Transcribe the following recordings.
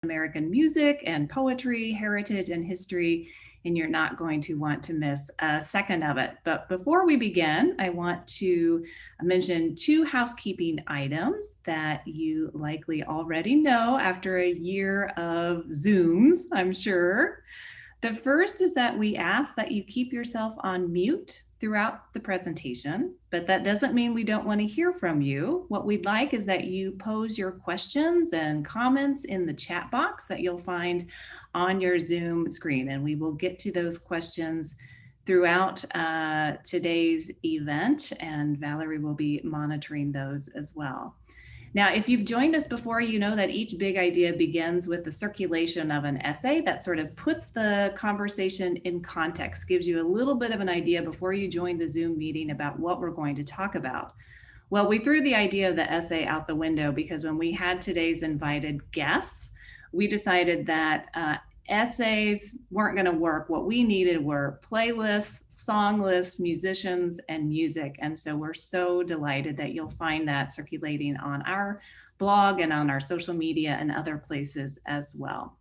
American music and poetry, heritage and history, and you're not going to want to miss a second of it. But before we begin, I want to mention two housekeeping items that you likely already know after a year of Zooms, I'm sure. The first is that we ask that you keep yourself on mute throughout the presentation, but that doesn't mean we don't want to hear from you. What we'd like is that you pose your questions and comments in the chat box that you'll find on your Zoom screen, and we will get to those questions throughout today's event, and Valerie will be monitoring those as well. Now, if you've joined us before, you know that each big idea begins with the circulation of an essay that sort of puts the conversation in context, gives you a little bit of an idea before you join the Zoom meeting about what we're going to talk about. Well, we threw the idea of the essay out the window because when we had today's invited guests, we decided that essays weren't going to work. What we needed were playlists, song lists, musicians, and music. And so we're so delighted that you'll find that circulating on our blog and on our social media and other places as well.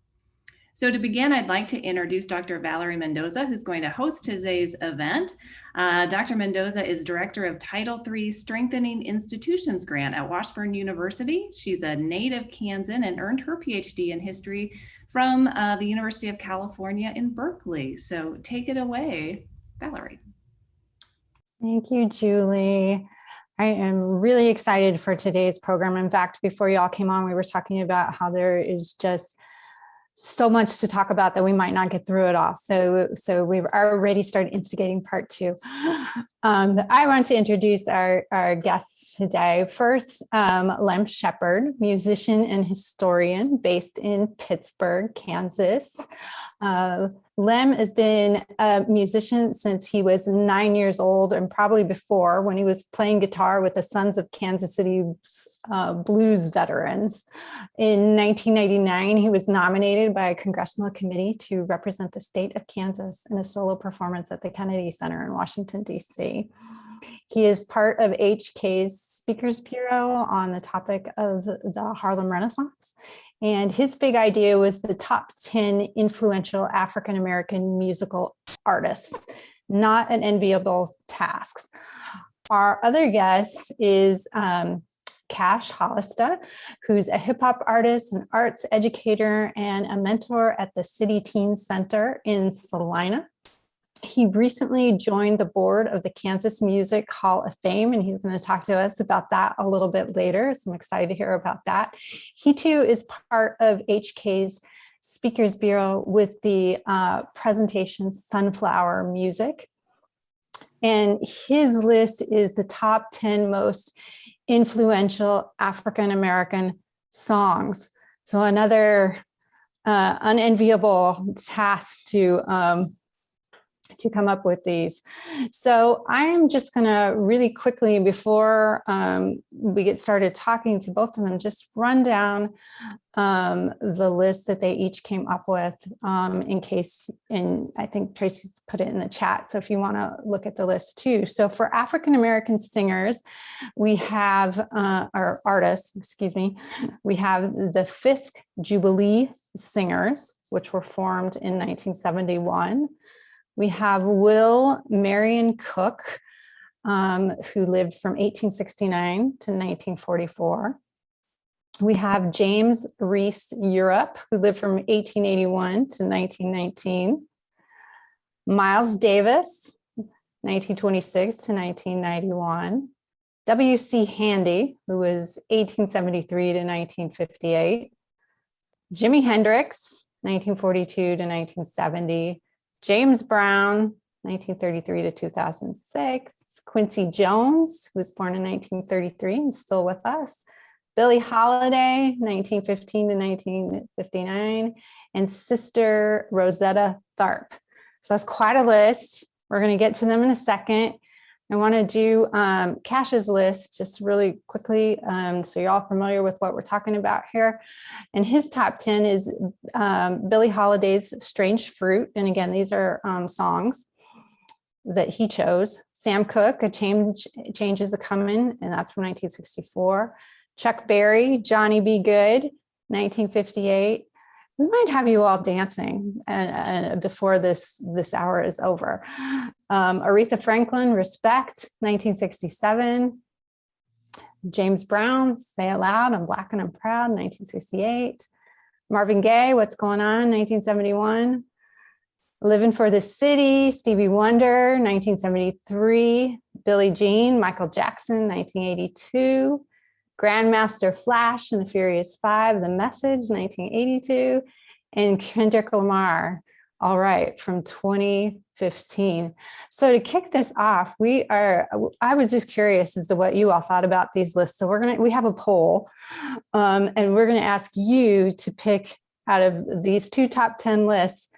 So to begin, I'd like to introduce Dr. Valerie Mendoza, who's going to host today's event. Dr. Mendoza is director of Title III Strengthening Institutions Grant at Washburn University. She's a native Kansan and earned her PhD in history from the University of California in Berkeley. So take it away, Valerie. Thank you, Julie. I am really excited for today's program. In fact, before y'all came on, we were talking about how there is just so much to talk about that we might not get through it all. So we've already started instigating part two. I want to introduce our guests today. First, Lem Sheppard, musician and historian based in Pittsburgh, Kansas. Lem has been a musician since he was 9 years old, and probably before, when he was playing guitar with the Sons of Kansas City blues veterans. In 1999, he was nominated by a congressional committee to represent the state of Kansas in a solo performance at the Kennedy Center in Washington, D.C. He is part of HK's Speakers Bureau on the topic of the Harlem Renaissance. And his big idea was the top 10 influential African-American musical artists, not an enviable task. Our other guest is Cash Hollistah, who's a hip hop artist, an arts educator, and a mentor at the City Teen Center in Salina. He recently joined the board of the Kansas Music Hall of Fame, and he's going to talk to us about that a little bit later. So I'm excited to hear about that. He too is part of HK's Speakers Bureau with the presentation Sunflower Music. And his list is the top 10 most influential African-American songs. So another unenviable task to come up with these. So I'm just going to really quickly, before we get started talking to both of them, just run down the list that they each came up with in case, and I think Tracy's put it in the chat, so if you want to look at the list too. So for African-American singers, we have, or artists, excuse me, we have the Fisk Jubilee Singers, which were formed in 1971. We have Will Marion Cook, who lived from 1869 to 1944. We have James Reese Europe, who lived from 1881 to 1919. Miles Davis, 1926 to 1991. W.C. Handy, who was 1873 to 1958. Jimi Hendrix, 1942 to 1970. James Brown, 1933 to 2006. Quincy Jones, who was born in 1933 and still with us. Billie Holiday, 1915 to 1959. And Sister Rosetta Tharp. So that's quite a list. We're going to get to them in a second. I want to do Cash's list just really quickly, so you're all familiar with what we're talking about here. And his top 10 is Billie Holiday's Strange Fruit. And again, these are songs that he chose. Sam Cooke, A Change Is A-Comin', and that's from 1964. Chuck Berry, Johnny B. Good, 1958. We might have you all dancing and before this hour is over. Aretha Franklin, Respect, 1967. James Brown, Say It Loud, I'm Black and I'm Proud, 1968. Marvin Gaye, What's Going On, 1971. Living for the City, Stevie Wonder, 1973. Billie Jean, Michael Jackson, 1982. Grandmaster Flash and the Furious Five, The Message, 1982. And Kendrick Lamar, All Right, from 2015. So to kick this off, I was just curious as to what you all thought about these lists. So we have a poll, and we're gonna ask you to pick out of these two top 10 lists,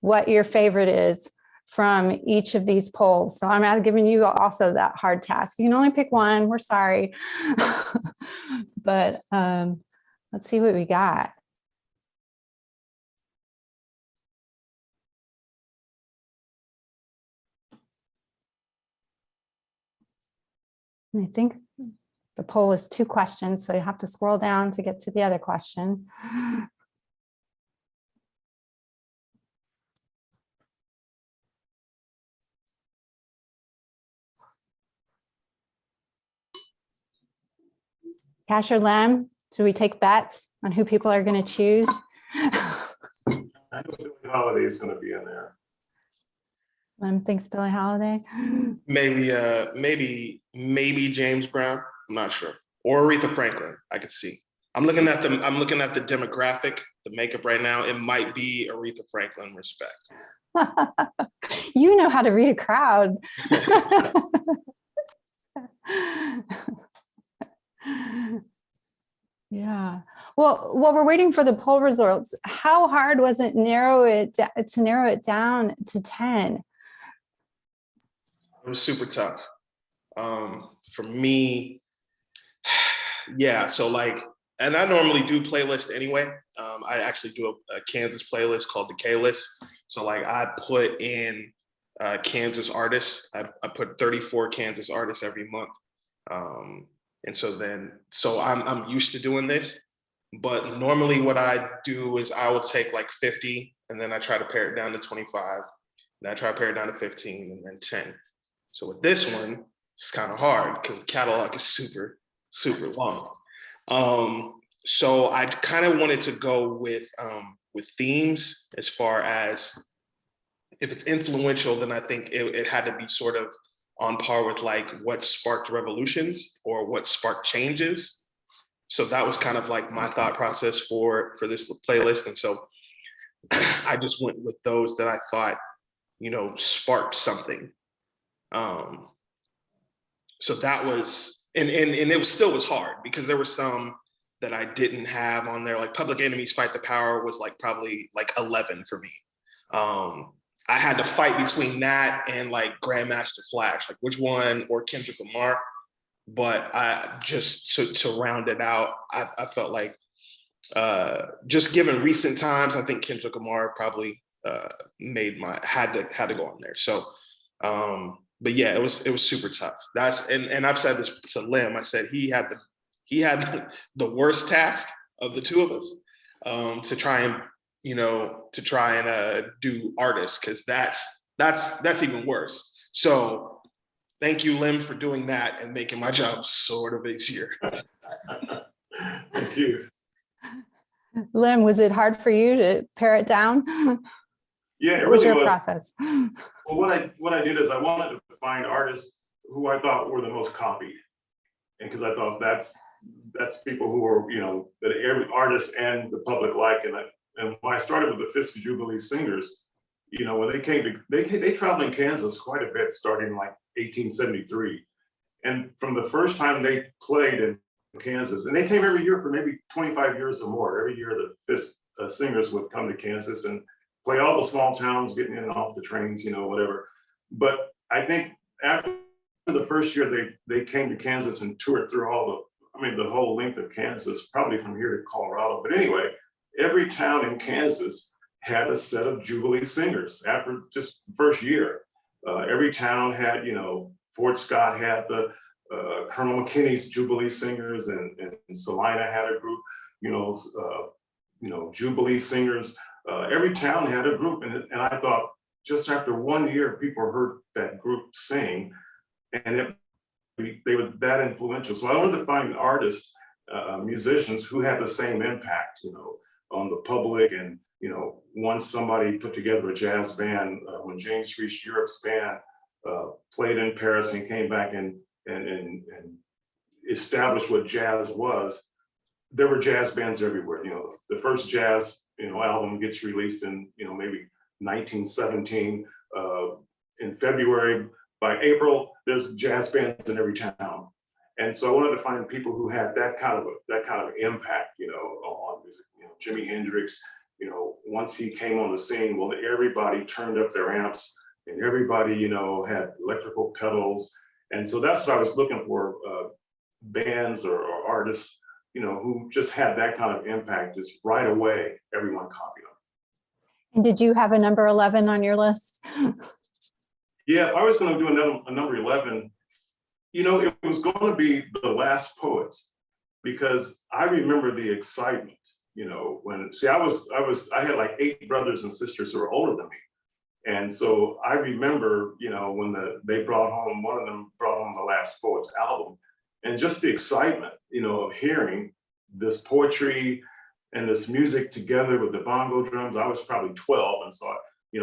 what your favorite is from each of these polls. So I'm giving you also that hard task. You can only pick one, we're sorry. But let's see what we got. I think the poll is 2 questions, so you have to scroll down to get to the other question. Cash or Lem, should we take bets on who people are going to choose? I know Billie Holiday is going to be in there. Lem thinks Billie Holiday. Maybe James Brown. I'm not sure. Or Aretha Franklin. I could see. I'm looking at the demographic, the makeup right now. It might be Aretha Franklin. Respect. You know how to read a crowd. Yeah. Well, while we're waiting for the poll results, how hard was it to narrow it down to 10? It was super tough. For me, yeah. So and I normally do playlists anyway. I actually do a Kansas playlist called the K List. So I put in Kansas artists. I put 34 Kansas artists every month. And so I'm used to doing this, but normally what I do is I will take 50 and then I try to pare it down to 25, and I try to pare it down to 15 and then 10. So with this one, it's kind of hard because the catalog is super, super long. So I kind of wanted to go with themes as far as if it's influential, then I think it had to be sort of on par with what sparked revolutions or what sparked changes. So that was kind of my thought process for this playlist. And so I just went with those that I thought, sparked something. So that was, and it still was hard because there were some that I didn't have on there, like Public Enemy's Fight the Power was probably 11 for me. I had to fight between that and Grandmaster Flash, which one, or Kendrick Lamar. But I just to round it out, I felt just given recent times, I think Kendrick Lamar probably had to go on there. So, but yeah, it was super tough. And I've said this to Lem. I said he had the worst task of the two of us to try and do artists, because that's even worse. So thank you, Lem, for doing that and making my job sort of easier. Thank you. Lem, was it hard for you to pare it down? Yeah, it what was really your was. process? Well, what I did is I wanted to find artists who I thought were the most copied, and because I thought that's people who are that every artist and the public like. And when I started with the Fisk Jubilee Singers, when they traveled in Kansas quite a bit, starting in 1873, and from the first time they played in Kansas, and they came every year for maybe 25 years or more. Every year the Fisk singers would come to Kansas and play all the small towns, getting in and off the trains, whatever. But I think after the first year they came to Kansas and toured through the whole length of Kansas, probably from here to Colorado. But anyway, every town in Kansas had a set of Jubilee singers after just the first year. Every town had, Fort Scott had the Colonel McKinney's Jubilee Singers, and Salina had a group, Jubilee singers. Every town had a group, and I thought just after 1 year, people heard that group sing, and they were that influential. So I wanted to find artists, musicians who had the same impact, on the public. And once somebody put together a jazz band, when James Reese Europe's band played in Paris and came back and established what jazz was, there were jazz bands everywhere. The first jazz album gets released in maybe 1917. In February, by April, there's jazz bands in every town. And so I wanted to find people who had that kind of impact, on music. Jimi Hendrix, once he came on the scene, well, everybody turned up their amps, and everybody, had electrical pedals. And so that's what I was looking for, bands or artists, who just had that kind of impact. Just right away, everyone copied them. And did you have a number 11 on your list? Yeah, if I was going to do a number 11, it was going to be The Last Poets, because I remember the excitement, I had like 8 brothers and sisters who were older than me. And so I remember, when one of them brought home The Last Poets album, and just the excitement, of hearing this poetry and this music together with the bongo drums. I was probably 12. And so,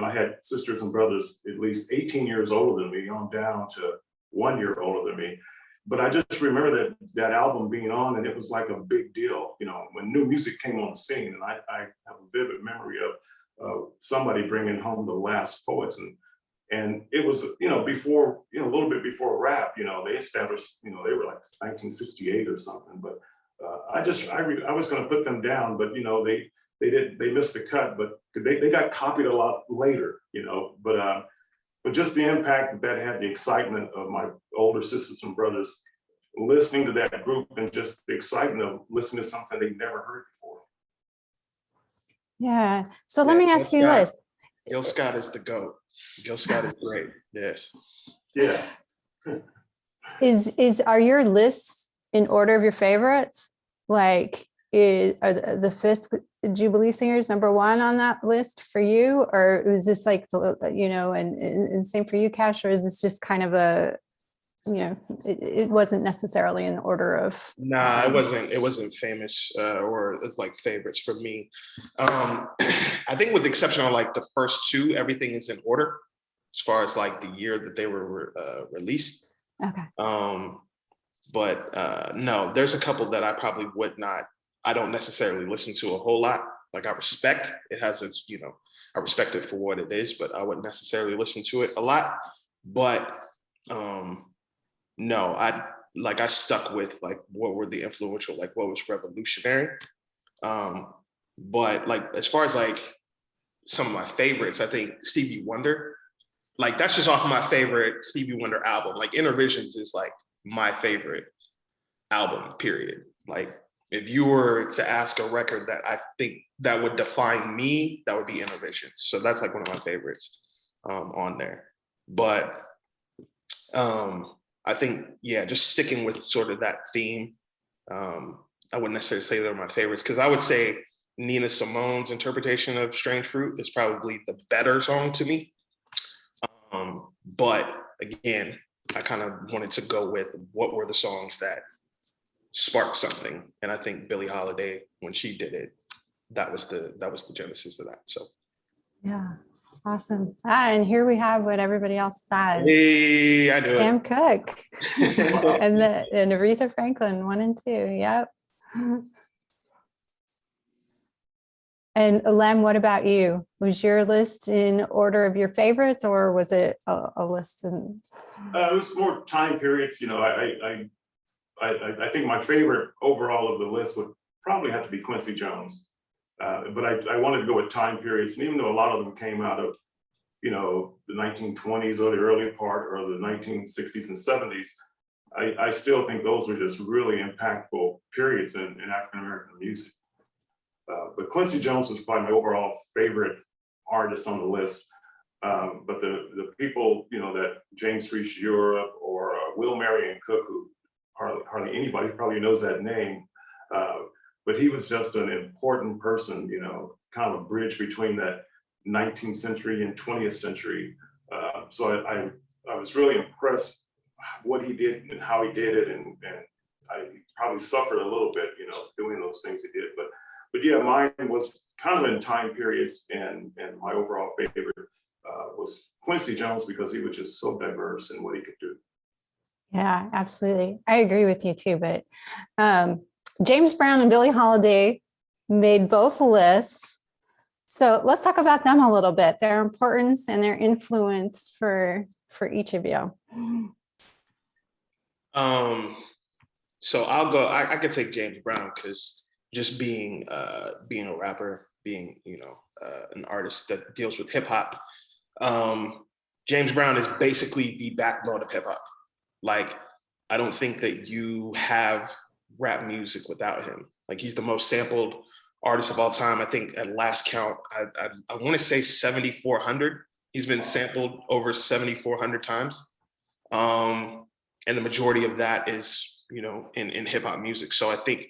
I had sisters and brothers at least 18 years older than me, on down to 1 year older than me. But I just remember that album being on, and it was like a big deal, when new music came on the scene. And I have a vivid memory of somebody bringing home The Last Poets. And it was, before, a little bit before rap, they established, they were like 1968 or something. But I was going to put them down, but, they missed the cut, but they got copied a lot later, but just the impact that had, the excitement of my older sisters and brothers listening to that group, and just the excitement of listening to something they'd never heard before. Yeah. So let me ask you this. Gil Scott is the GOAT. Gil Scott is great. Yes. Yeah. Are your lists in order of your favorites? Like, are the Fisk Jubilee singers number 1 on that list for you, or was this like and same for you, Cash, or is this just kind of a it wasn't necessarily in the order of? Nah, it wasn't famous or it's like favorites for me. I think with the exception of like the first 2, everything is in order as far as like the year that they were released. Okay. But no, there's a couple that I probably would not. I don't necessarily listen to a whole lot. Like, I respect it, has its, I respect it for what it is, but I wouldn't necessarily listen to it a lot. But no, I stuck with like what were the influential, like what was revolutionary. But like, as far as like some of my favorites, I think Stevie Wonder, like that's just off my favorite Stevie Wonder album. Like Innervisions is like my favorite album, period. Like, if you were to ask a record that I think that would define me, that would be Innervisions. So that's like one of my favorites on there. But I think, yeah, just sticking with sort of that theme. I wouldn't necessarily say they're my favorites, because I would say Nina Simone's interpretation of Strange Fruit is probably the better song to me. But again, I kind of wanted to go with what were the songs that sparked something. And I think Billie Holiday, when she did it, that was the genesis of that. So yeah, awesome. And here we have what everybody else said. Hey, I knew Sam it. Cooke and Aretha Franklin, 1 and 2. Yep. And Lem, what about you? Was your list in order of your favorites, or was it a list? It was more time periods. I think my favorite overall of the list would probably have to be Quincy Jones. But I wanted to go with time periods. And even though a lot of them came out of, the 1920s or the early part, or the 1960s and 70s, I still think those were just really impactful periods in African-American music. But Quincy Jones was probably my overall favorite artist on the list. But the people, that James Reese Europe or Will Marion Cook, who hardly anybody probably knows that name, but he was just an important person, you know, kind of a bridge between that 19th century and 20th century. So I was really impressed what he did and how he did it, and I probably suffered a little bit, you know, doing those things he did. But yeah, mine was kind of in time periods, and my overall favorite was Quincy Jones, because he was just so diverse in what he could do. Yeah, absolutely. I agree with you too, but James Brown and Billie Holiday made both lists. So let's talk about them a little bit, their importance and their influence for each of you. So I'll go, I could take James Brown, because just being a rapper, being, you know, an artist that deals with hip hop, James Brown is basically the backbone of hip hop. Like, I don't think that you have rap music without him. Like, he's the most sampled artist of all time. I think at last count, I want to say 7,400. He's been sampled over 7,400 times. And the majority of that is, you know, in hip hop music. So I think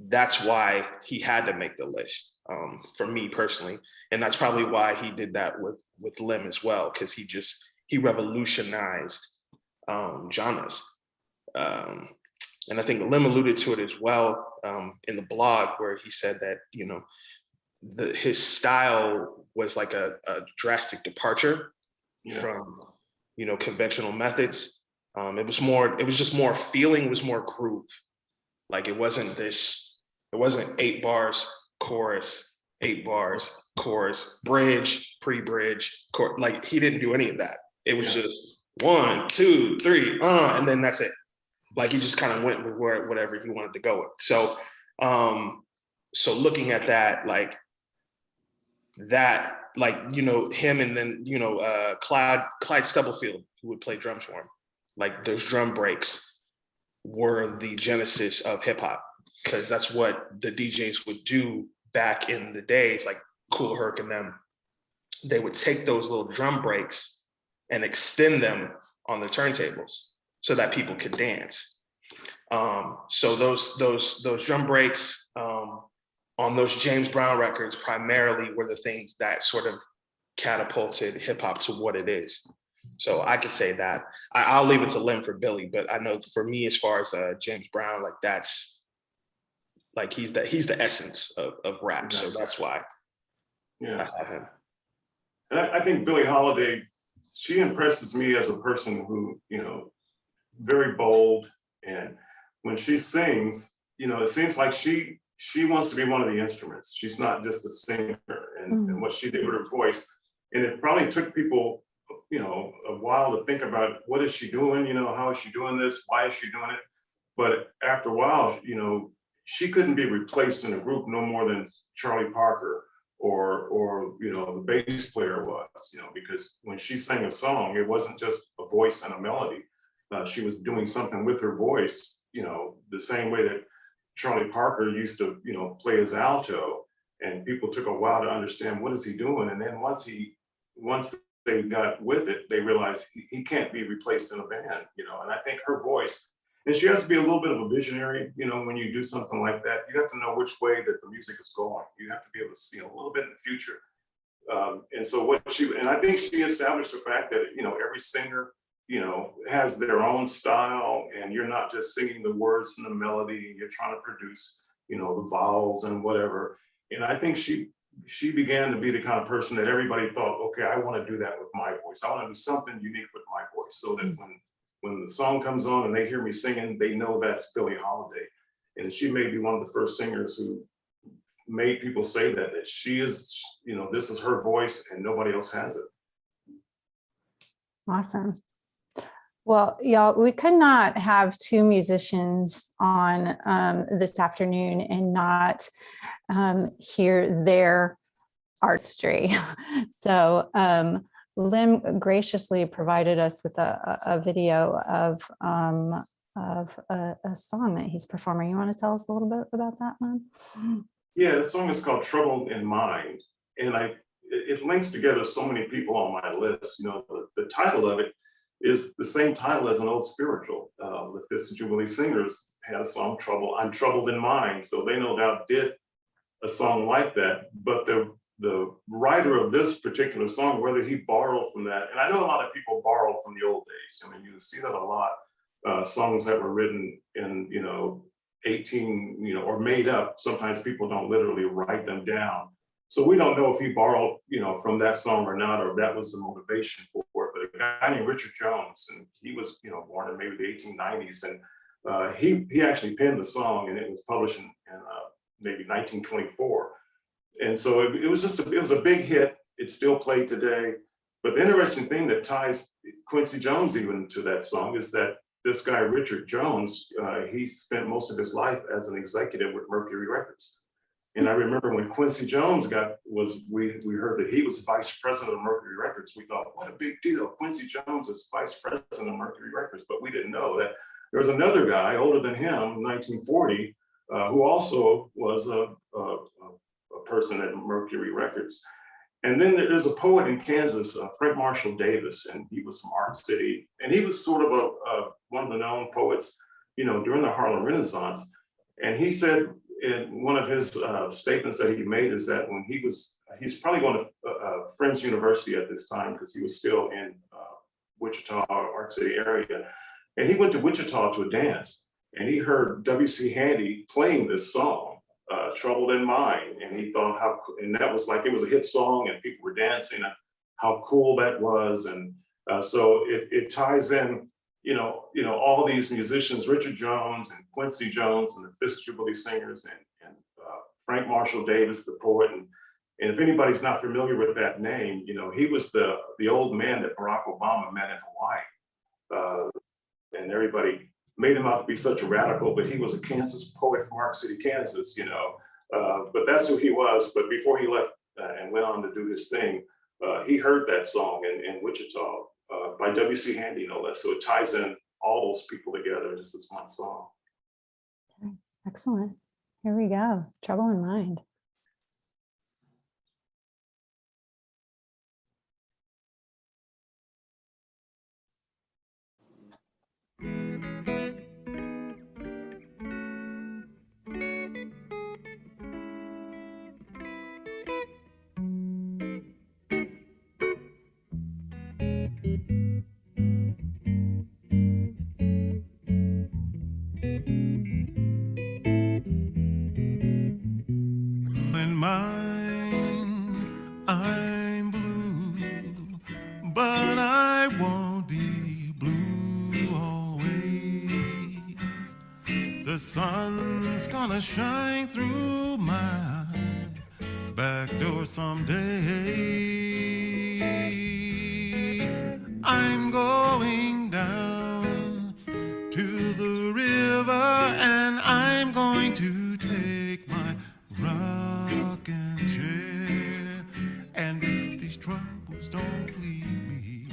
that's why he had to make the list, for me personally. And that's probably why he did that with Lem as well, because he revolutionized genres. And I think Lem alluded to it as well in the blog, where he said that, you know, his style was like a drastic departure from, you know, conventional methods. It was just more feeling, it was more groove. Like, it wasn't 8 bars, chorus, 8 bars, chorus, bridge, pre-bridge, chorus. Like, he didn't do any of that. It was just 1, 2, 3, and then that's it. Like, he just kind of went with whatever he wanted to go with. So, so looking at that, you know, him, and then, you know, Clyde Stubblefield, who would play drums for him. Like, those drum breaks were the genesis of hip hop, because that's what the DJs would do back in the days, like Kool Herc and them. They would take those little drum breaks and extend them on the turntables so that people could dance. So those drum breaks on those James Brown records primarily were the things that sort of catapulted hip hop to what it is. So I could say that. I'll leave it to Lem for Billie, but I know for me, as far as James Brown, like, that's like, he's the essence of rap. Exactly. So that's why I have him. And I think Billie Holiday, she impresses me as a person who, you know, very bold, and when she sings, you know, it seems like she wants to be one of the instruments. She's not just a singer, and what she did with her voice. And it probably took people, you know, a while to think about, what is she doing? You know, how is she doing this? Why is she doing it? But after a while, you know, she couldn't be replaced in a group no more than Charlie Parker or you know, the bass player was, you know, because when she sang a song, it wasn't just a voice and a melody. She was doing something with her voice, you know, the same way that Charlie Parker used to, you know, play his alto, and people took a while to understand, what is he doing? And then once they got with it, they realized he can't be replaced in a band, you know. And I think her voice, and she has to be a little bit of a visionary, you know, when you do something like that. You have to know which way that the music is going. You have to be able to see a little bit in the future. And so and I think she established the fact that, you know, every singer, you know, has their own style, and you're not just singing the words and the melody, you're trying to produce, you know, the vowels and whatever. And I think she began to be the kind of person that everybody thought, okay, I want to do that with my voice. I want to do something unique with my voice, so that when the song comes on and they hear me singing, they know that's Billie Holiday. And she may be one of the first singers who made people say that she is, you know, this is her voice and nobody else has it. Awesome. Well, y'all, we could not have two musicians on this afternoon and not hear their artistry. So Lem graciously provided us with a video of a song that he's performing. You want to tell us a little bit about that, Lem? Yeah, the song is called Trouble in Mind. And it links together so many people on my list. You know, the title of it is the same title as an old spiritual. The Fifth of Jubilee Singers had a song, I'm Troubled in Mind. So they no doubt did a song like that, but the writer of this particular song, whether he borrowed from that, and I know a lot of people borrow from the old days. I mean, you see that a lot, songs that were written in, 18, or made up. Sometimes people don't literally write them down. So we don't know if he borrowed, from that song or not, or if that was the motivation for it. But a guy named Richard Jones, and he was, born in maybe the 1890s, and he actually penned the song, and it was published in maybe 1924. And so it was a big hit. It's still played today. But the interesting thing that ties Quincy Jones even to that song is that this guy, Richard Jones, he spent most of his life as an executive with Mercury Records. And I remember when Quincy Jones we heard that he was vice president of Mercury Records. We thought, what a big deal. Quincy Jones is vice president of Mercury Records. But we didn't know that there was another guy older than him, 1940, who also was a person at Mercury Records. And then there's a poet in Kansas, Frank Marshall Davis, and he was from Art City. And he was sort of one of the known poets, during the Harlem Renaissance. And he said in one of his statements that he made is that when he's probably going to Friends University at this time, because he was still in Wichita, Art City area. And he went to Wichita to a dance, and he heard W.C. Handy playing this song, Troubled in Mind. And he thought and that was like, it was a hit song and people were dancing, and how cool that was. And so it ties in, all these musicians, Richard Jones and Quincy Jones and the Fifth Jubilee Singers and Frank Marshall Davis, the poet. And if anybody's not familiar with that name, he was the old man that Barack Obama met in Hawaii. And everybody made him out to be such a radical, but he was a Kansas poet from Ark City, Kansas, but that's who he was. But before he left and went on to do his thing, he heard that song in Wichita by W.C. Handy, no less. So it ties in all those people together, just as one song. Excellent. Here we go. Trouble in Mind. In mine, I'm blue, but I won't be blue always. The sun's gonna shine through my back door someday. I'm going down to the river, and I'm going to take my rocking chair. And if these troubles don't leave me,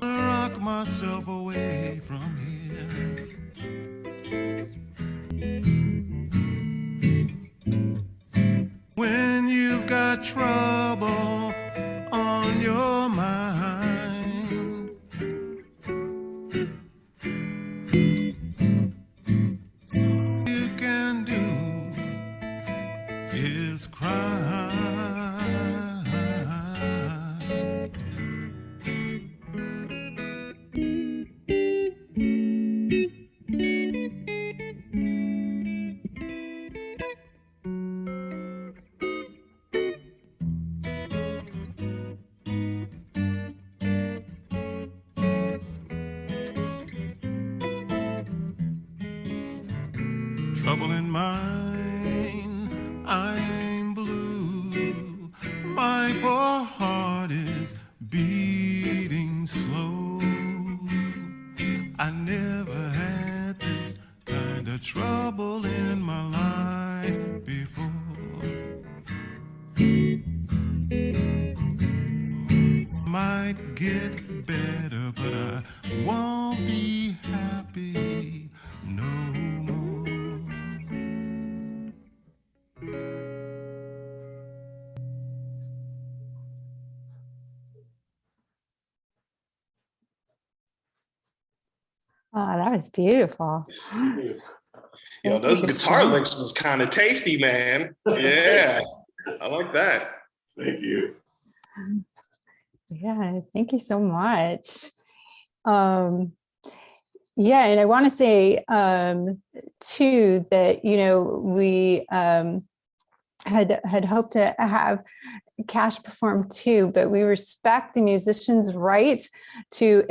I'll rock myself away from here. When you've got trouble on your mind, you can do is cry. Trouble in mine, I'm blue. My poor heart is beating slow. I never had this kind of trouble in my life before. Might get better, but I won't be happy no more. Oh, that was beautiful. Yo, Thank those you guitar so licks was kind of tasty, man. Yeah, I like that. Thank you. Yeah, thank you so much. Yeah, and I want to say too that we had hoped to have Cash perform too, but we respect the musician's right to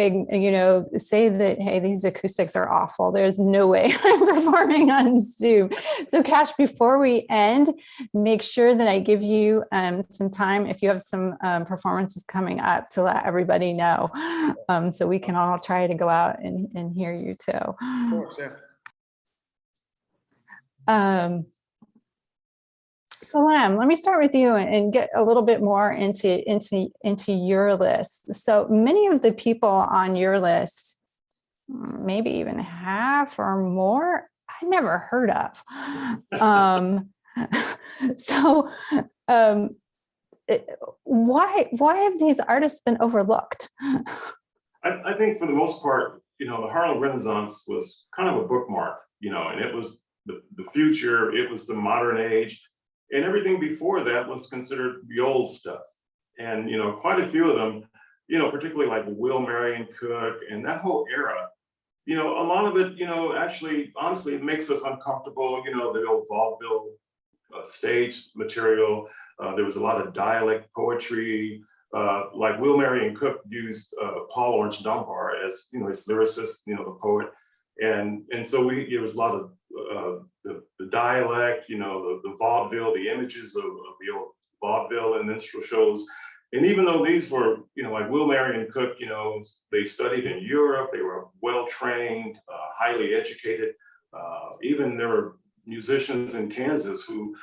say that, hey, these acoustics are awful. There's no way I'm performing on Zoom. So Cash, before we end, make sure that I give you some time if you have some performances coming up to let everybody know, so we can all try to go out and hear you too. Of course, yeah. So Lem, let me start with you and get a little bit more into your list. So many of the people on your list, maybe even half or more, I never heard of. Why have these artists been overlooked? I think for the most part, the Harlem Renaissance was kind of a bookmark, and it was the future, it was the modern age. And everything before that was considered the old stuff. And, quite a few of them, particularly like Will Marion Cook and that whole era, a lot of it, actually, honestly, it makes us uncomfortable, the old vaudeville stage material. There was a lot of dialect poetry. Like Will Marion Cook used Paul Orange Dunbar as, his lyricist, the poet. And so it was a lot of the dialect, the vaudeville, the images of the old vaudeville and minstrel shows. And even though these were, like Will Marion Cook, they studied in Europe, they were well-trained, highly educated. Even there were musicians in Kansas who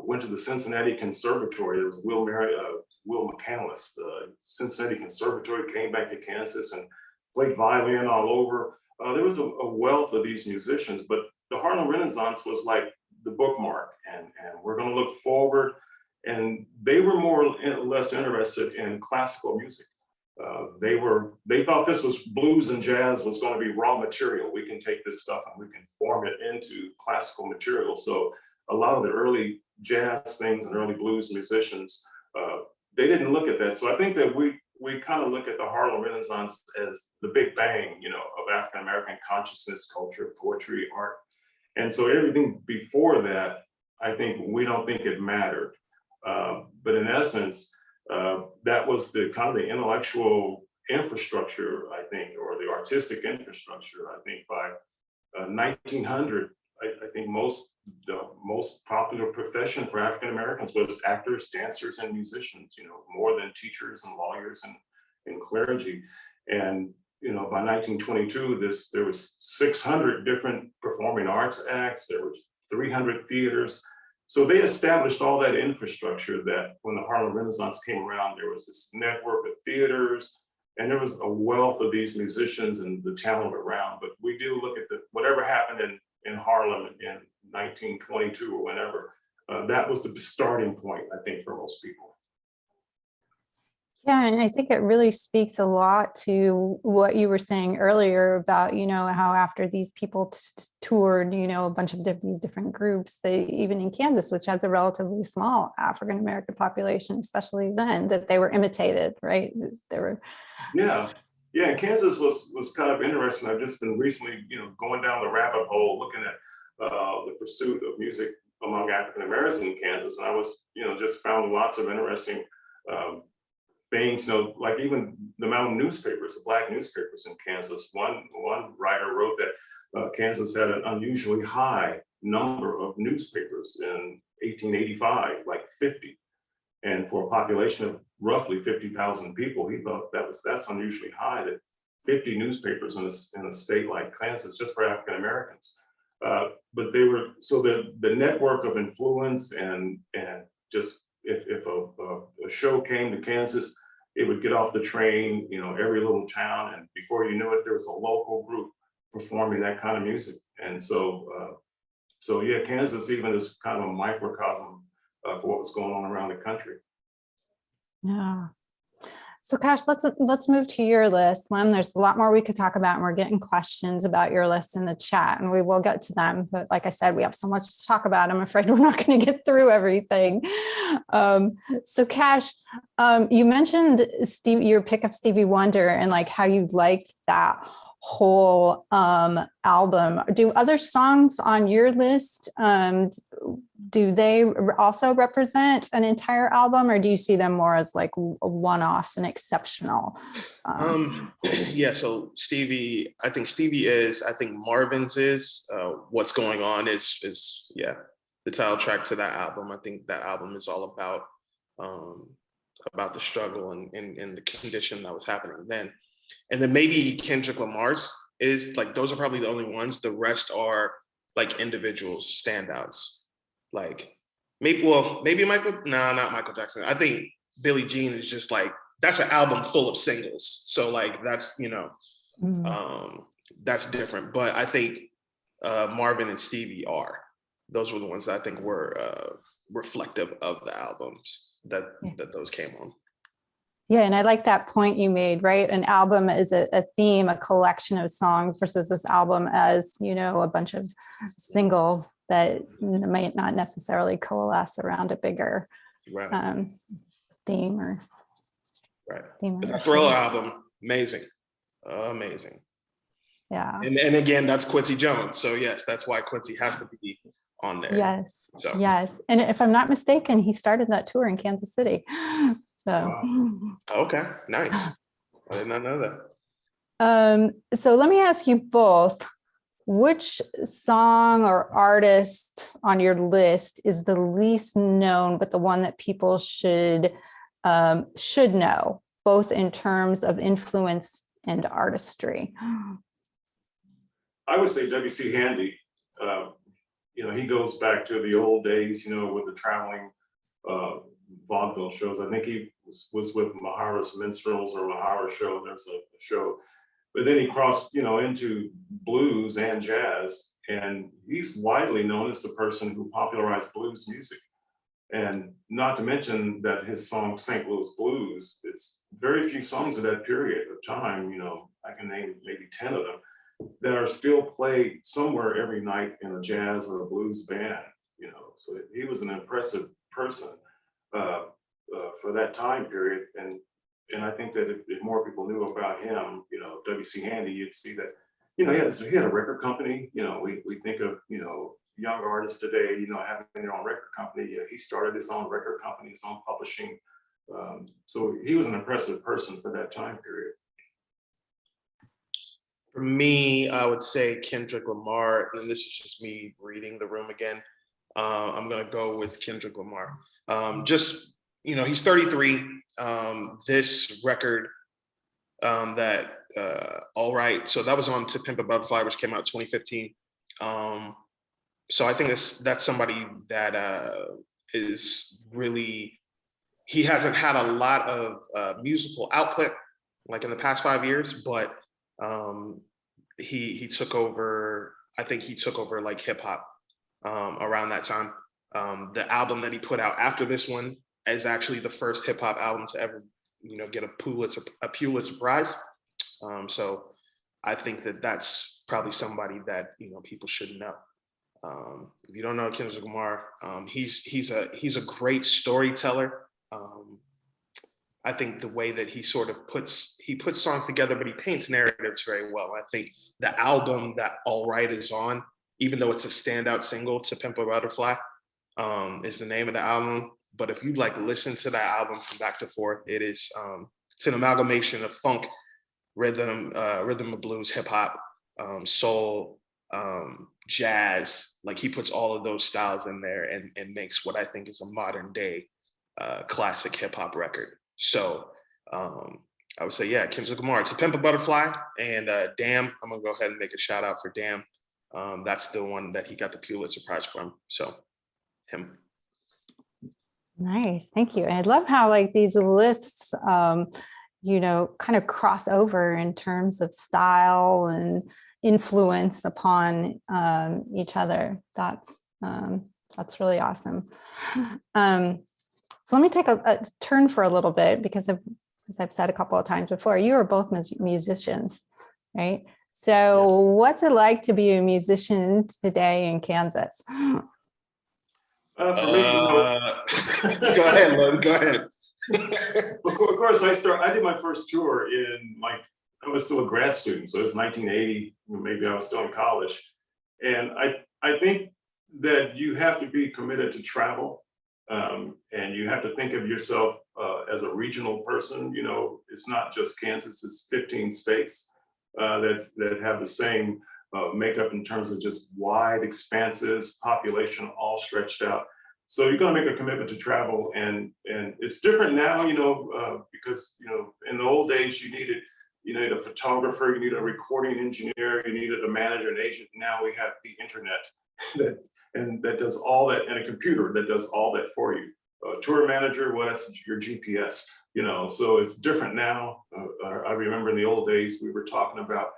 went to the Cincinnati Conservatory. There was Will McCandless, the Cincinnati Conservatory, came back to Kansas and played violin all over. There was a wealth of these musicians, but the Harlem Renaissance was like the bookmark, and we're going to look forward. And they were more or less interested in classical music. They thought this was blues and jazz was going to be raw material. We can take this stuff and we can form it into classical material. So a lot of the early jazz things and early blues musicians, they didn't look at that. So I think that we kind of look at the Harlem Renaissance as the big bang, of African-American consciousness, culture, poetry, art. And so everything before that, I think we don't think it mattered. But in essence, that was the kind of the intellectual infrastructure, I think, or the artistic infrastructure. I think by 1900, I think the most popular profession for African Americans was actors, dancers, and musicians. More than teachers and lawyers and clergy. And by 1922, there was 600 different performing arts acts. There was 300 theaters. So they established all that infrastructure that when the Harlem Renaissance came around, there was this network of theaters, and there was a wealth of these musicians and the talent around. But we do look at whatever happened in Harlem in 1922 or whenever, that was the starting point, I think, for most people. Yeah, and I think it really speaks a lot to what you were saying earlier about, how after these people toured, a bunch of these different groups, they, even in Kansas, which has a relatively small African-American population, especially then, that they were imitated, right? They were. Yeah, and Kansas was kind of interesting. I've just been recently, going down the rabbit hole, looking at the pursuit of music among African-Americans in Kansas. And I was, just found lots of interesting things, like even the amount of newspapers, the Black newspapers in Kansas. One writer wrote that Kansas had an unusually high number of newspapers in 1885, like 50. And for a population of roughly 50,000 people, he thought that's unusually high, that 50 newspapers in a state like Kansas just for African Americans. But they were, so the network of influence and just if a show came to Kansas, it would get off the train, every little town, and before you knew it, there was a local group performing that kind of music. And so yeah, Kansas even is kind of a microcosm for what was going on around the country. Yeah. So Cash, let's move to your list. Lem, there's a lot more we could talk about, and we're getting questions about your list in the chat, and we will get to them. But like I said, we have so much to talk about. I'm afraid we're not going to get through everything. So Cash, you mentioned your pick of Stevie Wonder and like how you liked that whole album. Do other songs on your list, do they also represent an entire album, or do you see them more as like one-offs and exceptional? Yeah, so Stevie, I think Marvin's is What's Going On is yeah, the title track to that album. I think that album is all about the struggle and the condition that was happening then. And then maybe Kendrick Lamar's is like, those are probably the only ones. The rest are like individuals, standouts. Like maybe not Michael Jackson. I think Billie Jean is just like, that's an album full of singles. So like, that's, that's different. But I think Marvin and Stevie those were the ones that I think were reflective of the albums that those came on. Yeah, and I like that point you made, right? An album is a theme, a collection of songs versus this album as, a bunch of singles that might not necessarily coalesce around a bigger theme or theme. But that Thriller album, amazing. Yeah. And again, that's Quincy Jones. So yes, that's why Quincy has to be on there. Yes. And if I'm not mistaken, he started that tour in Kansas City. So okay, nice. I did not know that. So let me ask you both, which song or artist on your list is the least known, but the one that people should know, both in terms of influence and artistry? I would say W.C. Handy. He goes back to the old days, with the traveling vaudeville shows. I think he was with Mahara's Minstrels or Mahara show. There's a show, but then he crossed, into blues and jazz, and he's widely known as the person who popularized blues music. And not to mention that his song St. Louis Blues, it's very few songs of that period of time, I can name maybe 10 of them, that are still played somewhere every night in a jazz or a blues band, so he was an impressive person for that time period. And I think that if more people knew about him, W.C. Handy, you'd see that, he had a record company. We think of, young artists today, having their own record company. He started his own record company, his own publishing. So he was an impressive person for that time period. For me, I would say Kendrick Lamar, and this is just me reading the room again. I'm gonna go with Kendrick Lamar. He's 33. This record, All Right, so that was on To Pimp a Butterfly, which came out 2015. So I think that's somebody that is really, he hasn't had a lot of musical output like in the past 5 years, but he took over. I think he took over like hip hop around that time. The album that he put out after this one is actually the first hip hop album to ever, get a Pulitzer Prize. So I think that's probably somebody that people should know. If you don't know Kendrick Lamar, he's a great storyteller. I think the way that he sort of puts songs together, but he paints narratives very well. I think the album that All Right is on, even though it's a standout single, To Pimp a Butterfly, is the name of the album. But if you listen to that album from back to forth, it's an amalgamation of funk, rhythm of blues, hip hop, soul, jazz. Like he puts all of those styles in there and makes what I think is a modern day classic hip hop record. So I would say, yeah, Kendrick Lamar, To Pimp a Butterfly, and Damn. I'm gonna go ahead and make a shout out for Damn. That's the one that he got the Pulitzer Prize from. So him. Nice, thank you. And I love how these lists, kind of cross over in terms of style and influence upon each other. That's really awesome. So let me take a turn for a little bit, because as I've said a couple of times before, you are both musicians, right? So what's it like to be a musician today in Kansas? For me, go ahead, Lem, go ahead. of course, I did my first tour in I was still a grad student, so it was 1980, maybe I was still in college. And I think that you have to be committed to travel, and you have to think of yourself as a regional person. You know, it's not just Kansas, it's 15 states that have the same makeup in terms of just wide expanses, population all stretched out. So you're going to make a commitment to travel, and it's different now, you know, because, you know, in the old days you needed a photographer, you needed a recording engineer, you needed a manager, an agent. Now we have the internet that does all that, and a computer that does all that for you. Tour manager, well, that's your GPS, you know. So it's different now. I remember in the old days we were talking about,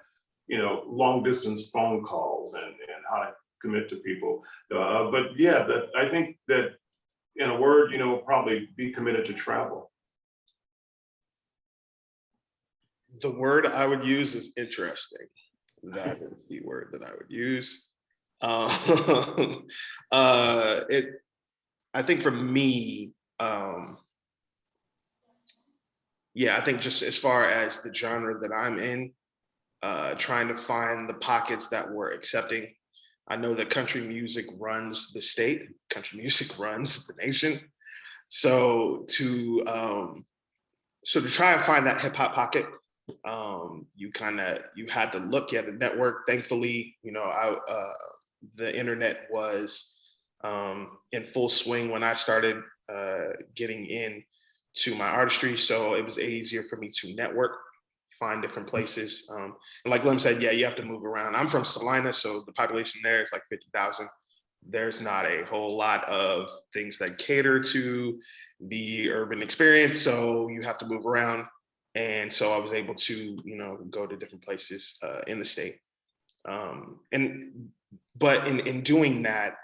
you know, long distance phone calls and how to commit to people. But yeah, I think that in a word, you know, probably be committed to travel. The word I would use is interesting. That is the word that I would use. I think for me, yeah, I think just as far as the genre that I'm in, trying to find the pockets that we're accepting. I know that country music runs the state, country music runs the nation. So to try and find that hip hop pocket, you had to look at the network. Thankfully, you know, the internet was in full swing when I started getting into my artistry. So it was easier for me to network, find different places. And like Lem said, yeah, you have to move around. I'm from Salina, so the population there is like 50,000. There's not a whole lot of things that cater to the urban experience. So you have to move around. And so I was able to, you know, go to different places in the state. But in doing that,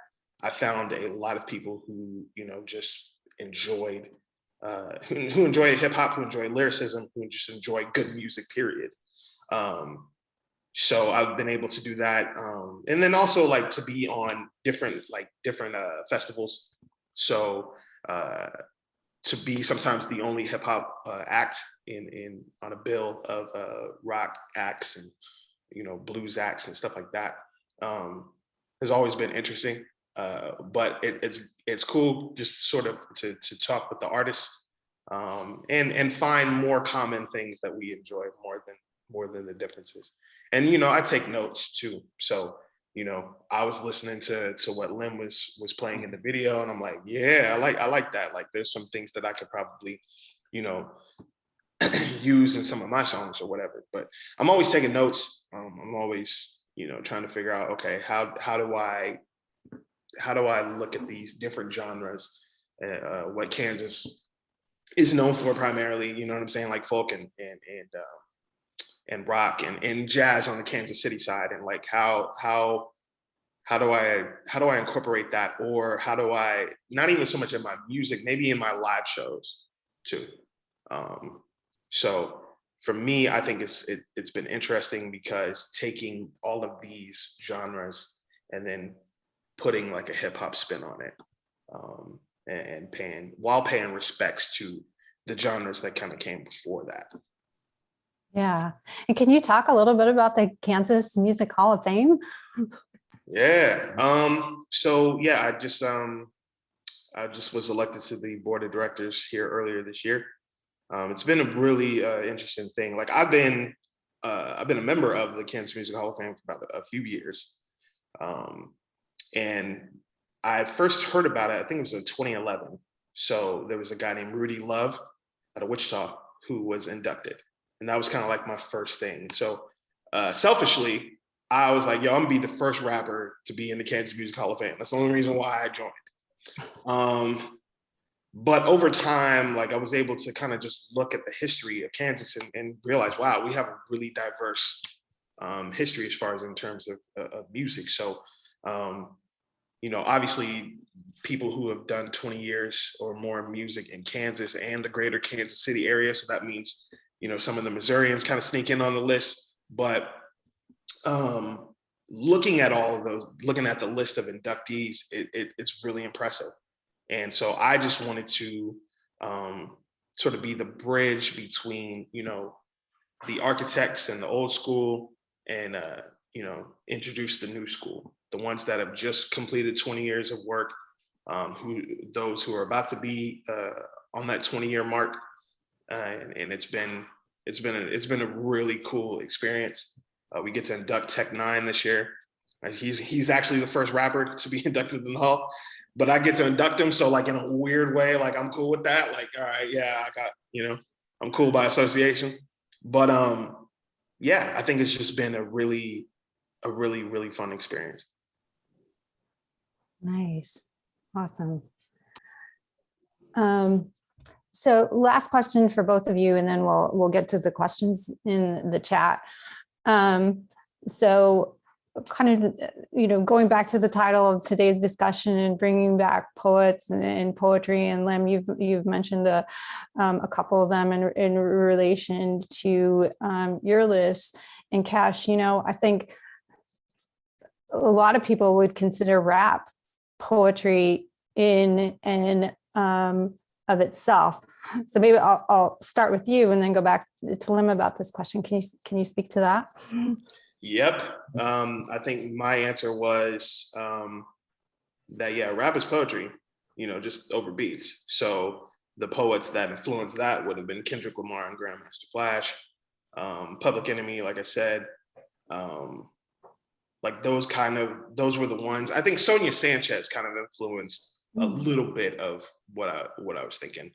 I found a lot of people who, you know, just enjoyed, who enjoy hip hop, who enjoy lyricism, who just enjoy good music, period. So I've been able to do that. And then also like to be on different festivals. So to be sometimes the only hip hop act on a bill of rock acts and, you know, blues acts and stuff like that has always been interesting. But it's cool just sort of to talk with the artists and find more common things that we enjoy more than the differences. And, you know, I take notes too. So, you know, I was listening to what Lem was playing in the video, and I'm like, yeah, I like that. Like, there's some things that I could probably, you know, use in some of my songs or whatever. But I'm always taking notes. I'm always, you know, trying to figure out, okay, how do I look at these different genres, what Kansas is known for primarily, you know what I'm saying, like folk and rock and jazz on the Kansas City side, and like how do I incorporate that, or how do I, not even so much in my music, maybe in my live shows too. So for me, I think it's been interesting because taking all of these genres and then putting like a hip hop spin on it, and paying respects to the genres that kind of came before that. Yeah. And can you talk a little bit about the Kansas Music Hall of Fame? Yeah. So yeah, I just was elected to the board of directors here earlier this year. It's been a really interesting thing. Like I've been a member of the Kansas Music Hall of Fame for about a few years. And I first heard about it, I think it was in 2011. So there was a guy named Rudy Love out of Wichita who was inducted. And that was kind of like my first thing. So selfishly, I was like, yo, I'm gonna be the first rapper to be in the Kansas Music Hall of Fame. That's the only reason why I joined. But over time, like I was able to kind of just look at the history of Kansas and realize, wow, we have a really diverse history as far as in terms of music. So obviously people who have done 20 years or more of music in Kansas and the greater Kansas City area. So that means, some of the Missourians kind of sneak in on the list. But looking at all of those, looking at the list of inductees, it's really impressive. And so I just wanted to sort of be the bridge between, the architects and the old school and, introduce the new school, the ones that have just completed 20 years of work, those who are about to be on that 20-year mark. And it's been a really cool experience. We get to induct Tech 9 this year. He's actually the first rapper to be inducted in the Hall, but I get to induct him. So like in a weird way, like I'm cool with that. Like, all right, yeah, I'm cool by association. But yeah, I think it's just been a really fun experience. Nice. Awesome. So last question for both of you, and then we'll get to the questions in the chat. So kind of, going back to the title of today's discussion and bringing back poets and poetry, and Lem, you've mentioned a couple of them in relation to your list. And Cash, I think a lot of people would consider rap poetry in and of itself. So maybe I'll start with you and then go back to Lem about this question. Can you speak to that? Yep. I think my answer was that, yeah, rap is poetry, just over beats. So the poets that influenced that would have been Kendrick Lamar and Grandmaster Flash, Public Enemy, like I said. Like those were the ones. I think Sonia Sanchez kind of influenced a little bit of what I was thinking,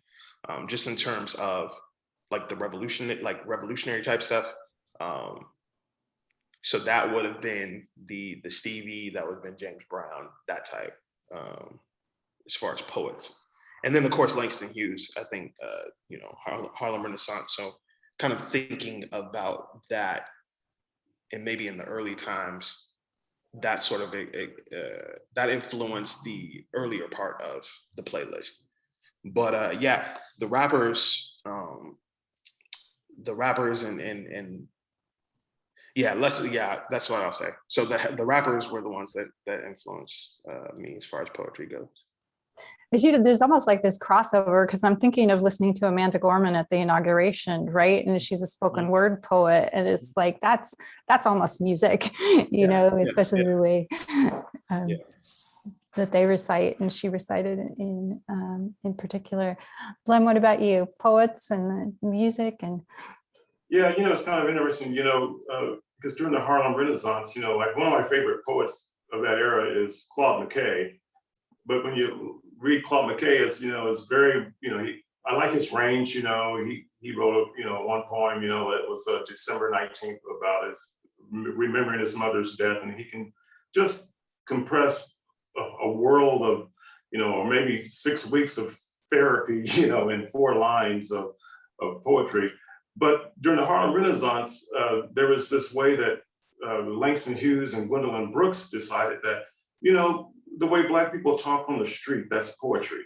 just in terms of like the revolutionary type stuff. So that would have been the Stevie, that would have been James Brown, that type, as far as poets. And then of course Langston Hughes, I think, Harlem Renaissance. So kind of thinking about that, and maybe in the early times, that sort of that influenced the earlier part of the playlist. But yeah, the rappers and yeah, that's what I'll say. So the rappers were the ones that influenced me as far as poetry goes. There's almost like this crossover, because I'm thinking of listening to Amanda Gorman at the inauguration, right? And she's a spoken word poet, and it's like that's almost music, especially the way that they recite, and she recited in particular. Lem, what about you? Poets and music and. Yeah, it's kind of interesting, because during the Harlem Renaissance, like one of my favorite poets of that era is Claude McKay. But when you read Claude McKay, it's very, I like his range. He wrote, one poem, that was December 19th about remembering his mother's death, and he can just compress a world of, or maybe 6 weeks of therapy, in 4 lines of poetry. But during the Harlem Renaissance, there was this way that Langston Hughes and Gwendolyn Brooks decided that, the way Black people talk on the street, that's poetry.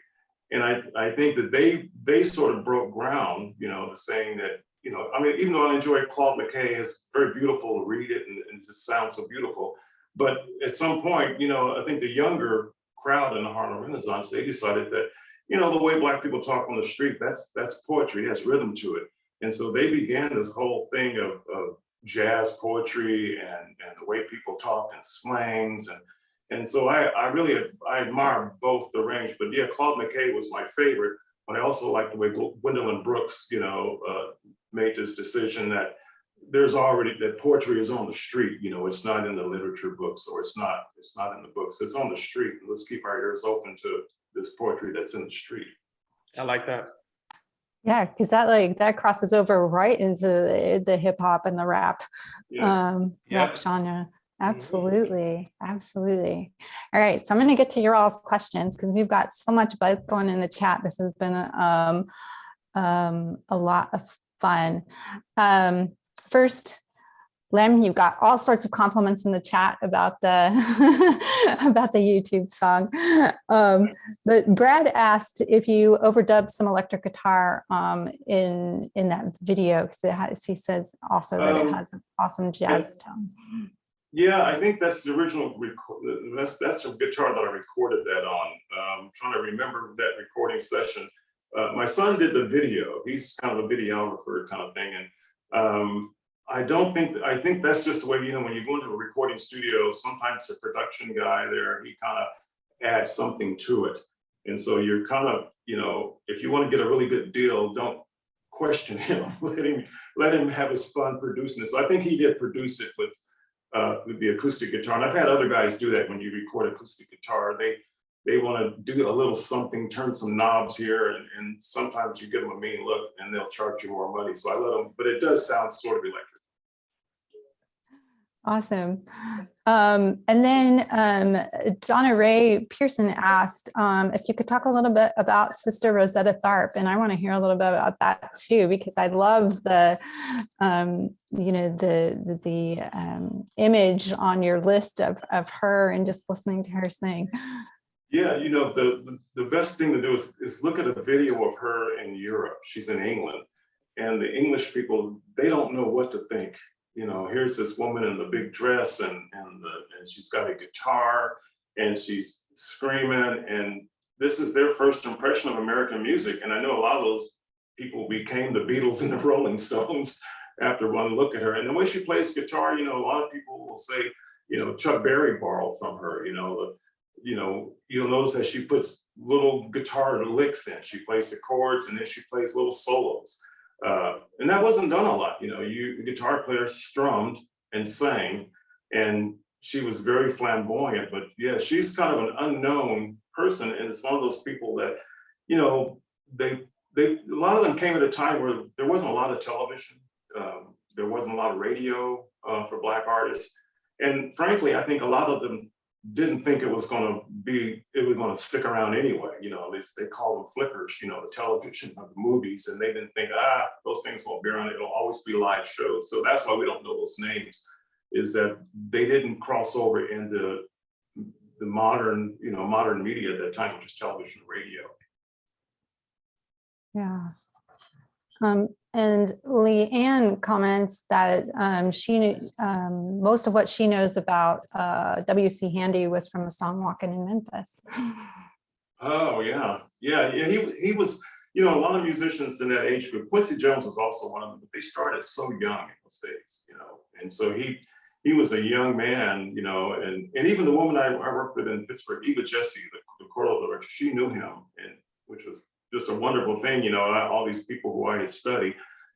And I think that they sort of broke ground, saying that, even though I enjoy Claude McKay, it's very beautiful to read it and it just sounds so beautiful. But at some point, I think the younger crowd in the Harlem Renaissance, they decided that, the way Black people talk on the street, that's poetry, it has rhythm to it. And so they began this whole thing of jazz poetry and the way people talk and slangs. And so I admire both the range, but yeah, Claude McKay was my favorite, but I also like the way Gwendolyn Brooks, made this decision that that poetry is on the street, it's not in the literature books, or it's not in the books, it's on the street. Let's keep our ears open to this poetry that's in the street. I like that. Yeah, because that crosses over right into the hip hop and the rap, rap genre. Absolutely, absolutely. All right, so I'm going to get to your all's questions because we've got so much buzz going in the chat. This has been a lot of fun. First, Lem, you've got all sorts of compliments in the chat about the about the YouTube song. But Brad asked if you overdubbed some electric guitar in that video, because he says also that it has an awesome jazz tone. Yeah, I think that's the original that's the guitar that I recorded that on. I'm trying to remember that recording session. My son did the video. He's kind of a videographer kind of thing, and I think that's just the way, you know, when you go into a recording studio, sometimes the production guy there, he kind of adds something to it, and so you're kind of, you know, if you want to get a really good deal, don't question him. Let him have his fun producing it. So I think he did produce it with the acoustic guitar. And I've had other guys do that when you record acoustic guitar. They want to do a little something, turn some knobs here, and sometimes you give them a mean look and they'll charge you more money. So I let them, but it does sound sort of electric. Awesome. And then Donna Ray Pearson asked if you could talk a little bit about Sister Rosetta Tharp, and I want to hear a little bit about that too, because I love the you know, the image on your list of her and just listening to her sing. Yeah, you know, the best thing to do is look at a video of her in Europe. She's in England, and the English people, they don't know what to think. You know, here's this woman in the big dress and she's got a guitar and she's screaming, and this is their first impression of American music. And I know a lot of those people became the Beatles and the Rolling Stones after one look at her. And the way she plays guitar, you know, a lot of people will say, you know, Chuck Berry borrowed from her. You know, you'll notice that she puts little guitar licks in. She plays the chords and then she plays little solos. And that wasn't done a lot. You know, the guitar player strummed and sang, and she was very flamboyant. But yeah, she's kind of an unknown person, and it's one of those people that, you know, a lot of them came at a time where there wasn't a lot of television, there wasn't a lot of radio for Black artists, and frankly, I think a lot of them didn't think it was going to stick around anyway. You know, they call them flickers, you know, the television of the movies, and they didn't think, those things won't be around, it'll always be live shows. So that's why we don't know those names, is that they didn't cross over into the modern media at that time, which is television and radio. Yeah. And Leanne comments that most of what she knows about W.C. Handy was from the song "Walking in Memphis." Oh yeah. He was, you know, a lot of musicians in that age group. Quincy Jones was also one of them, but they started so young in those days, you know. And so he was a young man, you know, and even the woman I worked with in Pittsburgh, Eva Jesse, the choral director, she knew him, and which was just a wonderful thing, you know. All these people who I had studied,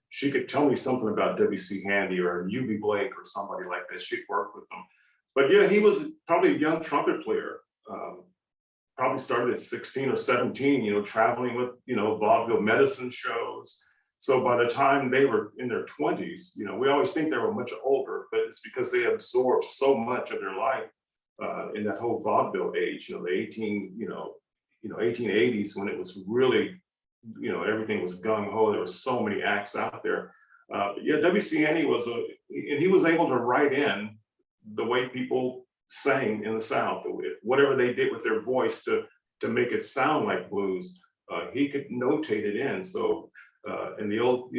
she could tell me something about W.C. Handy or U.B. Blake or somebody like that. She'd work with them. But yeah, he was probably a young trumpet player. Probably started at 16 or 17, you know, traveling with, you know, vaudeville medicine shows. So by the time they were in their 20s, you know, we always think they were much older, but it's because they absorbed so much of their life in that whole vaudeville age, you know, the 1880s, when it was really, you know, everything was gung-ho. There were so many acts out there. Yeah, W.C. Handy and he was able to write in the way people sang in the South, whatever they did with their voice to make it sound like blues. He could notate it in. So in the old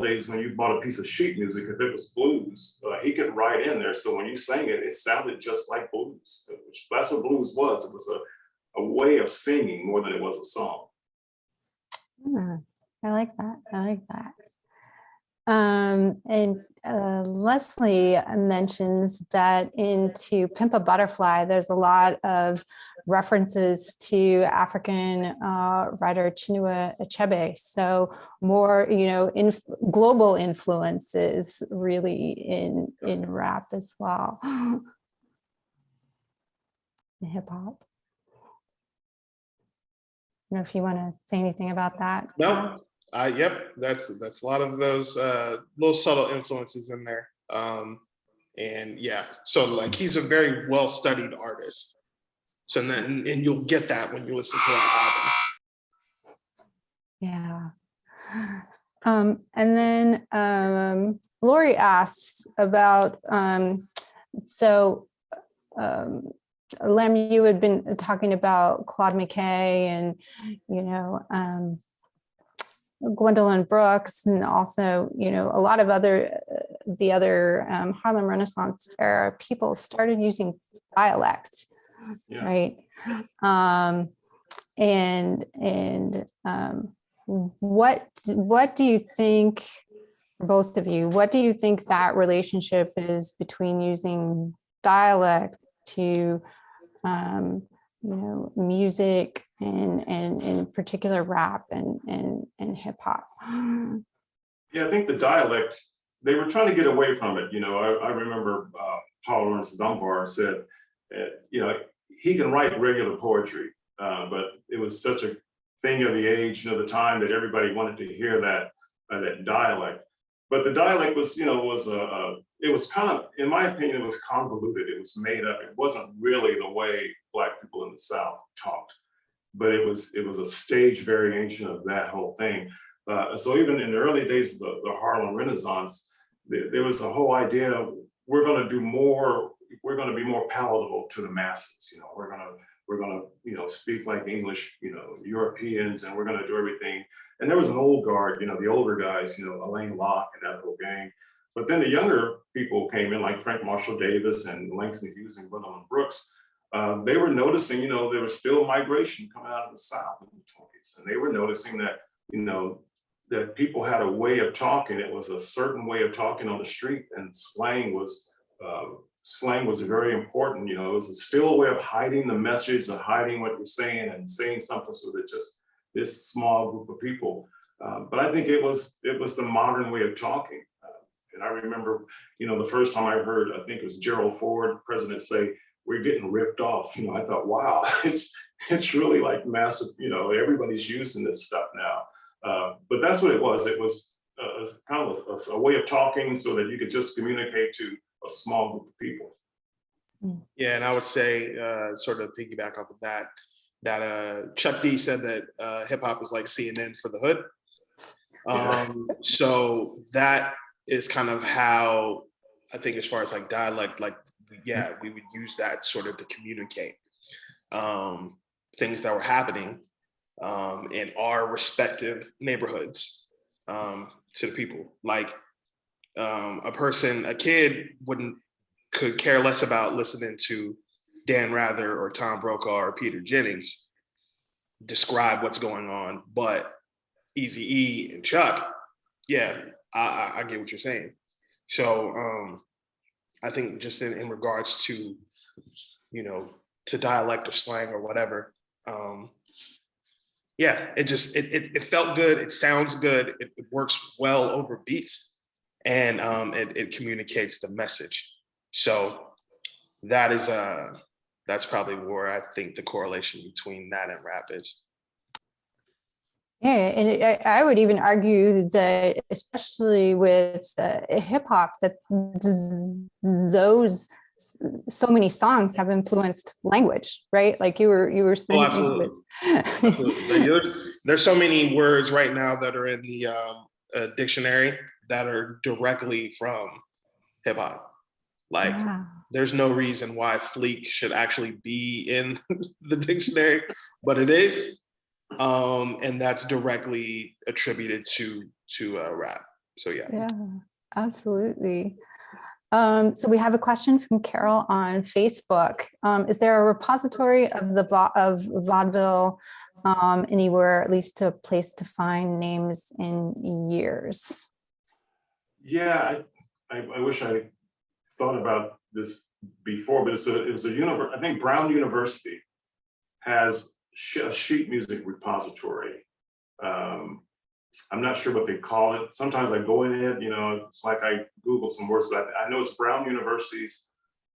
days, when you bought a piece of sheet music, if it was blues, he could write in there. So when you sang it, it sounded just like blues. That's what blues was. It was a way of singing more than it was a song. I like that. And Leslie mentions that into Pimp a Butterfly, there's a lot of references to African writer Chinua Achebe. So more, you know, global influences really in rap as well. In hip hop. I don't know if you want to say anything about that. No, yep, that's a lot of those little subtle influences in there. And yeah, so like he's a very well-studied artist. So and you'll get that when you listen to that album. Yeah. And then Lori asks about, Lem, you had been talking about Claude McKay and, Gwendolyn Brooks, and also, a lot of the other Harlem Renaissance era people started using dialect, right? What do you think, both of you, what do you think that relationship is between using dialect to music and in particular rap and hip hop? Yeah, I think the dialect, they were trying to get away from it. I remember Paul Laurence Dunbar said, he can write regular poetry, but it was such a thing of the age, the time that everybody wanted to hear that dialect. But the dialect was, it was kind of, in my opinion, it was convoluted. It was made up. It wasn't really the way Black people in the South talked, but it was a stage variation of that whole thing. So even in the early days of the Harlem Renaissance, there was a whole idea of, we're going to do more, we're going to be more palatable to the masses. We're going to speak like English, Europeans, and we're going to do everything. And there was an old guard, the older guys, Alain Locke and that whole gang. But then the younger people came in, like Frank Marshall Davis and Langston Hughes and Gwendolyn Brooks. They were noticing, there was still migration coming out of the South in the 20s. And they were noticing that, that people had a way of talking. It was a certain way of talking on the street, and slang was very important. It was still a way of hiding the message, of hiding what you're saying and saying something so that just this small group of people. But I think it was the modern way of talking. And I remember, the first time I heard, I think it was Gerald Ford, president, say, "We're getting ripped off." I thought, wow, it's really like massive, everybody's using this stuff now. But that's what it was. It was kind of a way of talking so that you could just communicate to a small group of people. Yeah, and I would say, sort of piggyback off of that Chuck D said that hip hop is like CNN for the hood. So that is kind of how I think, as far as like dialect, we would use that sort of to communicate things that were happening in our respective neighborhoods to the people. Like a kid could care less about listening to Dan Rather or Tom Brokaw or Peter Jennings describe what's going on, but Eazy-E and Chuck, I get what you're saying. So I think just in regards to, to dialect or slang or whatever, it felt good. It sounds good. It works well over beats, and it communicates the message. So that is that's probably where I think the correlation between that and rap is. Yeah, and I would even argue that, especially with hip hop, that those so many songs have influenced language, right? Like you were saying. Oh, absolutely. There's so many words right now that are in the dictionary that are directly from hip hop. Like, there's no reason why Fleek should actually be in the dictionary, but it is. And that's directly attributed to rap. So yeah, absolutely. So we have a question from Carol on Facebook. Is there a repository of vaudeville anywhere, at least a place to find names and years? Yeah, I wish I thought about this before, but it was a I think Brown University has a sheet music repository. I'm not sure what they call it. Sometimes I go in it, it's like I Google some words, but I know it's Brown University's,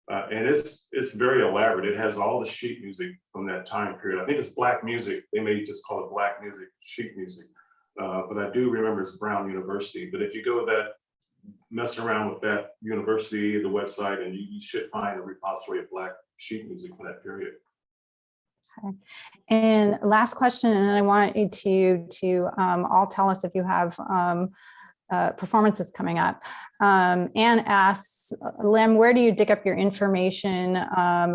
and it's very elaborate. It has all the sheet music from that time period. I think it's Black music. They may just call it Black music, sheet music. But I do remember it's Brown University. But if you go mess around with that university, the website, and you should find a repository of Black sheet music from that period. Okay. And last question, and then I want you to all tell us if you have performances coming up. Anne asks, Lem, where do you dig up your information,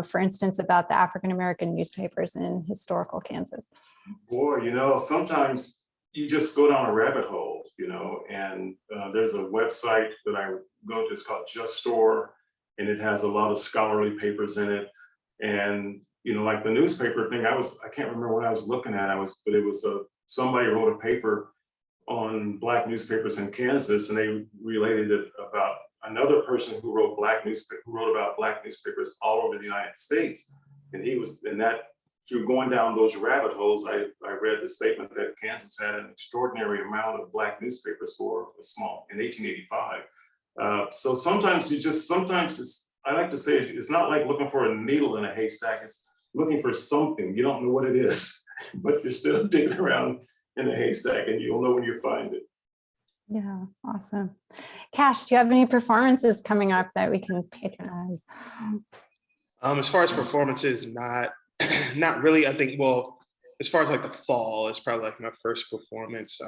for instance, about the African-American newspapers in historical Kansas? Boy, sometimes you just go down a rabbit hole, and there's a website that I go to, it's called Just Store, and it has a lot of scholarly papers in it. And, like the newspaper thing, I can't remember what I was looking at, but it was somebody wrote a paper on Black newspapers in Kansas, and they related it about another person who wrote about Black newspapers all over the United States. And through going down those rabbit holes, I read the statement that Kansas had an extraordinary amount of Black newspapers in 1885. So sometimes I like to say it's not like looking for a needle in a haystack, it's looking for something. You don't know what it is, but you're still digging around in a haystack, and you'll know when you find it. Yeah, awesome. Cash, do you have any performances coming up that we can patronize? As far as performances, not really. I think, well, as far as like the fall, it's probably like my first performance.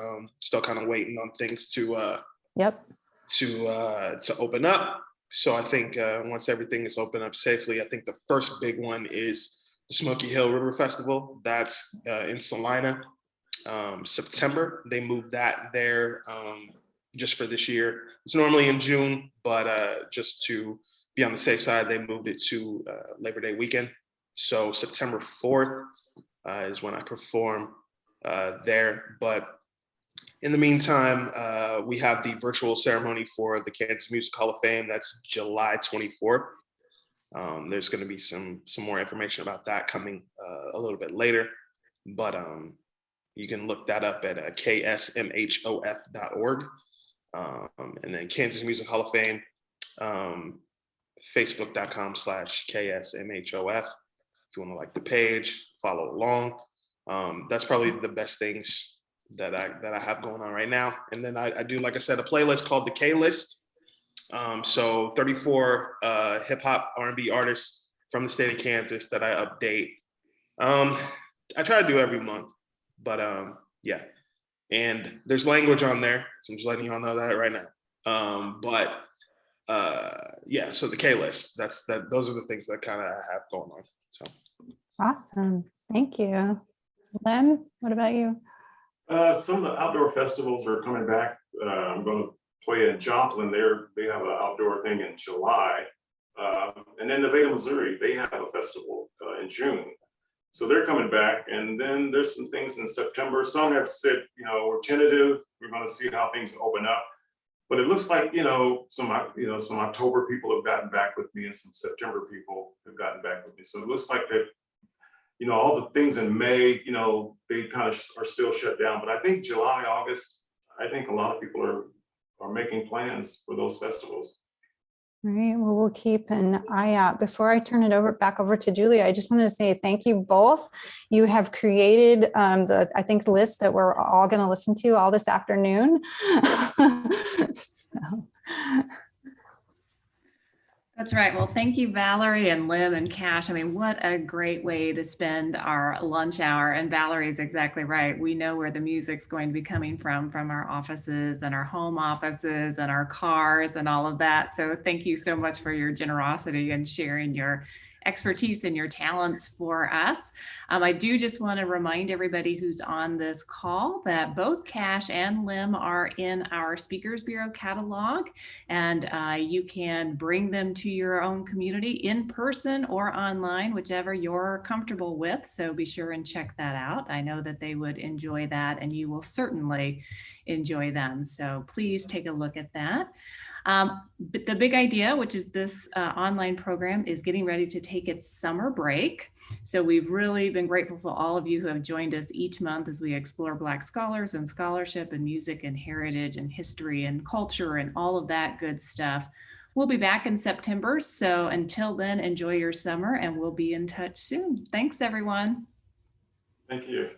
Still kind of waiting on things to open up. So I think once everything is open up safely, I think the first big one is the Smoky Hill River Festival. That's in Salina. September. They moved that there just for this year. It's normally in June, but just to be on the safe side, they moved it to Labor Day weekend. So September 4th is when I perform there. But in the meantime, we have the virtual ceremony for the Kansas Music Hall of Fame. That's July 24th. There's going to be some more information about that coming a little bit later, but you can look that up at ksmhof.org. And then Kansas Music Hall of Fame, facebook.com/ksmhof. If you want to like the page, follow along. That's probably the best things that I have going on right now. And then I do, like I said, a playlist called the K List. So 34 hip hop R&B artists from the state of Kansas that I update. I try to do every month, but yeah. And there's language on there, so I'm just letting y'all know that right now. Yeah, so the K List, those are the things that kind of have going on. So awesome, thank you. Lem, what about you? Some of the outdoor festivals are coming back. I'm going to play in Joplin. They have an outdoor thing in July. And then Nevada, Missouri, they have a festival in June. So they're coming back. And then there's some things in September. Some have said, we're tentative. We're going to see how things open up. But it looks like, some October people have gotten back with me, and some September people have gotten back with me. So it looks like that, all the things in May, they kind of are still shut down. But I think July, August, I think a lot of people are making plans for those festivals. All right, well, we'll keep an eye out. Before I turn it back over to Julie, I just want to say thank you both. You have created the list that we're all going to listen to all this afternoon. So. That's right. Well, thank you, Valerie and Lem and Cash. I mean, what a great way to spend our lunch hour. And Valerie is exactly right. We know where the music's going to be coming from our offices and our home offices and our cars and all of that. So thank you so much for your generosity and sharing your expertise and your talents for us. I do just want to remind everybody who's on this call that both Cash and Lem are in our Speakers Bureau catalog, and you can bring them to your own community in person or online, whichever you're comfortable with. So be sure and check that out. I know that they would enjoy that, and you will certainly enjoy them. So please take a look at that. But the big idea, which is this online program, is getting ready to take its summer break. So we've really been grateful for all of you who have joined us each month as we explore Black scholars and scholarship and music and heritage and history and culture and all of that good stuff. We'll be back in September. So until then, enjoy your summer, and we'll be in touch soon. Thanks, everyone. Thank you.